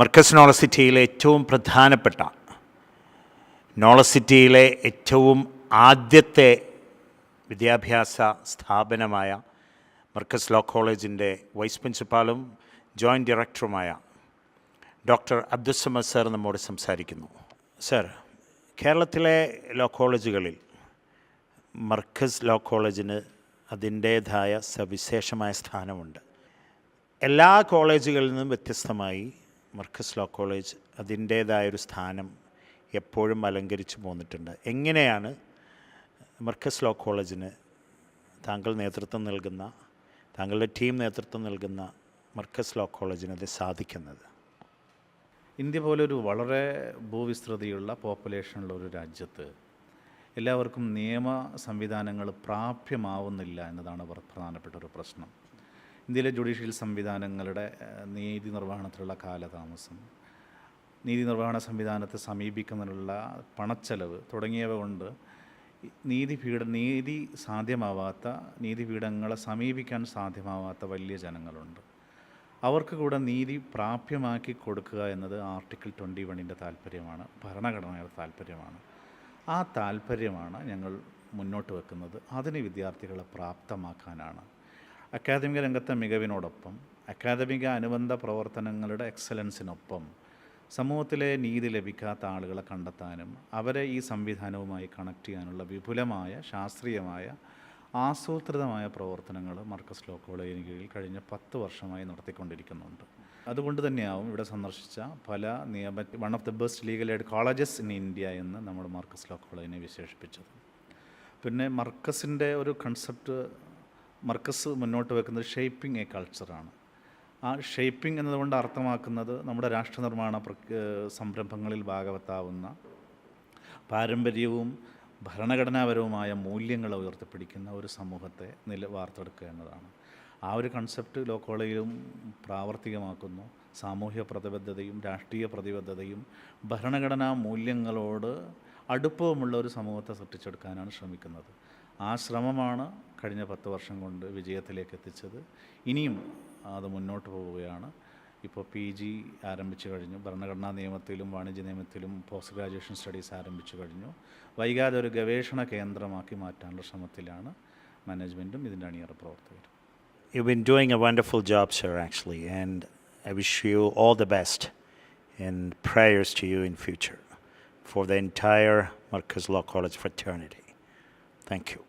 Markaz knowledge സിറ്റിയിലെ ഏറ്റവും പ്രധാനപ്പെട്ട, നോളജ് സിറ്റിയിലെ ഏറ്റവും ആദ്യത്തെ വിദ്യാഭ്യാസ സ്ഥാപനമായ മർക്കസ് ലോ കോളേജിൻ്റെ വൈസ് പ്രിൻസിപ്പാളും ജോയിൻറ്റ് ഡയറക്ടറുമായ ഡോക്ടർ അബ്ദുസ്സമദ് സർ നമ്മോട് സംസാരിക്കുന്നു. സർ, കേരളത്തിലെ ലോ കോളേജുകളിൽ മർക്കസ് ലോ കോളേജിന് അതിൻ്റേതായ സവിശേഷമായ സ്ഥാനമുണ്ട്. എല്ലാ കോളേജുകളിൽ നിന്നും വ്യത്യസ്തമായി മർക്കസ് ലോ കോളേജ് അതിൻ്റേതായൊരു സ്ഥാനം എപ്പോഴും അലങ്കരിച്ചു പോന്നിട്ടുണ്ട്. എങ്ങനെയാണ് മർക്കസ് ലോ കോളേജിന് താങ്കളുടെ ടീം നേതൃത്വം നൽകുന്ന മർക്കസ് ലോ കോളേജിന് അത് സാധിക്കുന്നത്? ഇന്ത്യ പോലൊരു വളരെ ഭൂവിസ്തൃതിയുള്ള പോപ്പുലേഷനുള്ള ഒരു രാജ്യത്ത് എല്ലാവർക്കും നിയമ സംവിധാനങ്ങൾ പ്രാപ്യമാവുന്നില്ല എന്നതാണ് പ്രധാനപ്പെട്ട ഒരു പ്രശ്നം. ഇന്ത്യയിലെ ജുഡീഷ്യൽ സംവിധാനങ്ങളുടെ നീതി നിർവഹണത്തിലുള്ള കാലതാമസം, നീതി നിർവഹണ സംവിധാനത്തെ സമീപിക്കുന്നതിനുള്ള പണച്ചെലവ് തുടങ്ങിയവ കൊണ്ട് നീതിപീഠങ്ങളെ സമീപിക്കാൻ സാധ്യമാവാത്ത വലിയ ജനങ്ങളുണ്ട്. അവർക്ക് കൂടെ നീതി പ്രാപ്യമാക്കി കൊടുക്കുക എന്നത് ആർട്ടിക്കിൾ 21 താല്പര്യമാണ്, ഭരണഘടനയുടെ താല്പര്യമാണ്. ആ താല്പര്യമാണ് ഞങ്ങൾ മുന്നോട്ട് വെക്കുന്നത്. അതിന് വിദ്യാർത്ഥികളെ പ്രാപ്തമാക്കാനാണ്. അക്കാദമിക രംഗത്തെ മികവിനോടൊപ്പം അക്കാദമിക അനുബന്ധ പ്രവർത്തനങ്ങളുടെ എക്സലൻസിനൊപ്പം സമൂഹത്തിലെ നീതി ലഭിക്കാത്ത ആളുകളെ കണ്ടെത്താനും അവരെ ഈ സംവിധാനവുമായി കണക്ട് ചെയ്യാനുള്ള വിപുലമായ ശാസ്ത്രീയമായ ആസൂത്രിതമായ പ്രവർത്തനങ്ങൾ മർക്കസ് ലോ കോളേജിന് കീഴിൽ കഴിഞ്ഞ 10 വർഷമായി നടത്തിക്കൊണ്ടിരിക്കുന്നുണ്ട്. അതുകൊണ്ട് തന്നെയാവും ഇവിടെ സന്ദർശിച്ച പല one of the best legal aid colleges in India എന്ന് നമ്മൾ മർക്കസ് ലോ കോളേജിനെ വിശേഷിപ്പിച്ചത്. പിന്നെ മർക്കസിൻ്റെ ഒരു കൺസെപ്റ്റ്, മർക്കസ് മുന്നോട്ട് വെക്കുന്നത് ഷേപ്പിംഗ് എ കൾച്ചറാണ്. ആ ഷേപ്പിംഗ് എന്നതുകൊണ്ട് അർത്ഥമാക്കുന്നത് നമ്മുടെ രാഷ്ട്രനിർമ്മാണ സംരംഭങ്ങളിൽ ഭാഗവത്താവുന്ന പാരമ്പര്യവും ഭരണഘടനാപരവുമായ മൂല്യങ്ങളെ ഉയർത്തിപ്പിടിക്കുന്ന ഒരു സമൂഹത്തെ വാർത്തെടുക്കുക എന്നതാണ്. ആ ഒരു കൺസെപ്റ്റ് ലോ കോളേജിലും പ്രാവർത്തികമാക്കുന്നു. സാമൂഹ്യ പ്രതിബദ്ധതയും രാഷ്ട്രീയ പ്രതിബദ്ധതയും ഭരണഘടനാ മൂല്യങ്ങളോട് അടുപ്പവുമുള്ള ഒരു സമൂഹത്തെ സൃഷ്ടിച്ചെടുക്കാനാണ് ശ്രമിക്കുന്നത്. ആ ശ്രമമാണ് കഴിഞ്ഞ 10 വർഷം കൊണ്ട് വിജയത്തിലേക്ക് എത്തിച്ചത്. ഇനിയും അത് മുന്നോട്ട് പോവുകയാണ്. ഇപ്പോൾ PG ആരംഭിച്ചു കഴിഞ്ഞു. ഭരണഘടനാ നിയമത്തിലും വാണിജ്യ നിയമത്തിലും പോസ്റ്റ് ഗ്രാജുവേഷൻ സ്റ്റഡീസ് ആരംഭിച്ചു കഴിഞ്ഞു. വൈകാതെ ഒരു ഗവേഷണ കേന്ദ്രമാക്കി മാറ്റാനുള്ള ശ്രമത്തിലാണ് മാനേജ്മെൻറ്റും ഇതിൻ്റെ അണിയറ പ്രവർത്തകരും. You've been doing a wonderful job, sir, actually, and I wish you all the best and prayers to you in future for the entire Marcus Law College fraternity. Thank you.